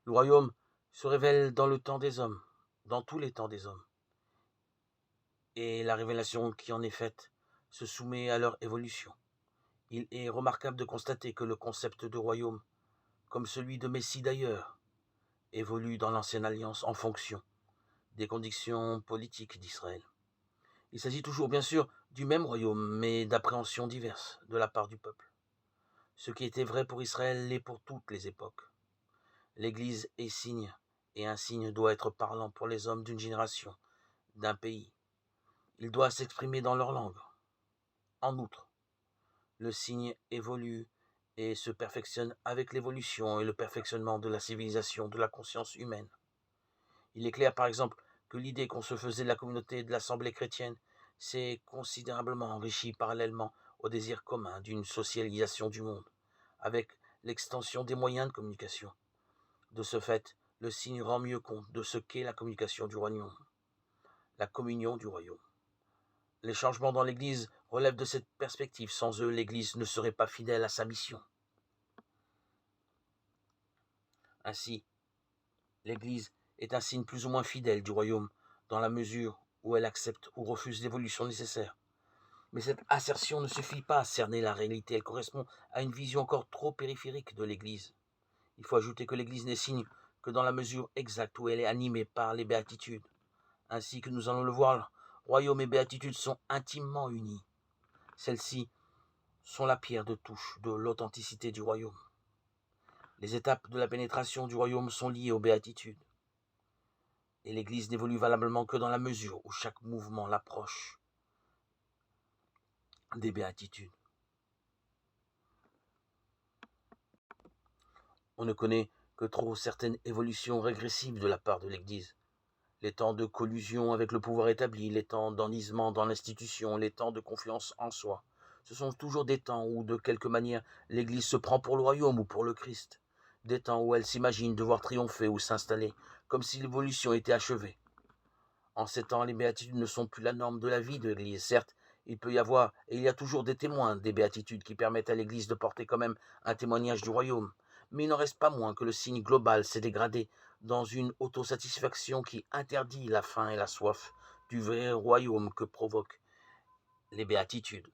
Le royaume se révèle dans le temps des hommes, dans tous les temps des hommes, et la révélation qui en est faite se soumet à leur évolution. Il est remarquable de constater que le concept de royaume, comme celui de Messie d'ailleurs, évolue dans l'ancienne alliance en fonction des conditions politiques d'Israël. Il s'agit toujours bien sûr du même royaume, mais d'appréhensions diverses de la part du peuple. Ce qui était vrai pour Israël l'est pour toutes les époques. L'Église est signe, et un signe doit être parlant pour les hommes d'une génération, d'un pays. Il doit s'exprimer dans leur langue. En outre, le signe évolue et se perfectionne avec l'évolution et le perfectionnement de la civilisation, de la conscience humaine. Il est clair, par exemple, que l'idée qu'on se faisait de la communauté de l'Assemblée chrétienne s'est considérablement enrichie parallèlement au désir commun d'une socialisation du monde, avec l'extension des moyens de communication. De ce fait, le signe rend mieux compte de ce qu'est la communication du royaume, la communion du royaume. Les changements dans l'Église relèvent de cette perspective. Sans eux, l'Église ne serait pas fidèle à sa mission. Ainsi, l'Église est un signe plus ou moins fidèle du royaume, dans la mesure où elle accepte ou refuse l'évolution nécessaire. Mais cette assertion ne suffit pas à cerner la réalité, elle correspond à une vision encore trop périphérique de l'Église. Il faut ajouter que l'Église n'est signe que dans la mesure exacte où elle est animée par les béatitudes. Ainsi que nous allons le voir, royaume et béatitude sont intimement unis. Celles-ci sont la pierre de touche de l'authenticité du royaume. Les étapes de la pénétration du royaume sont liées aux béatitudes. Et l'Église n'évolue valablement que dans la mesure où chaque mouvement l'approche des béatitudes. On ne connaît que trop certaines évolutions régressives de la part de l'Église. Les temps de collusion avec le pouvoir établi, les temps d'enlisement dans l'institution, les temps de confiance en soi. Ce sont toujours des temps où, de quelque manière, l'Église se prend pour le royaume ou pour le Christ. Des temps où elle s'imagine devoir triompher ou s'installer, comme si l'évolution était achevée. En ces temps, les béatitudes ne sont plus la norme de la vie de l'Église. Certes, il peut y avoir, et il y a toujours des témoins des béatitudes qui permettent à l'Église de porter quand même un témoignage du royaume. Mais il n'en reste pas moins que le signe global s'est dégradé dans une autosatisfaction qui interdit la faim et la soif du vrai royaume que provoquent les béatitudes.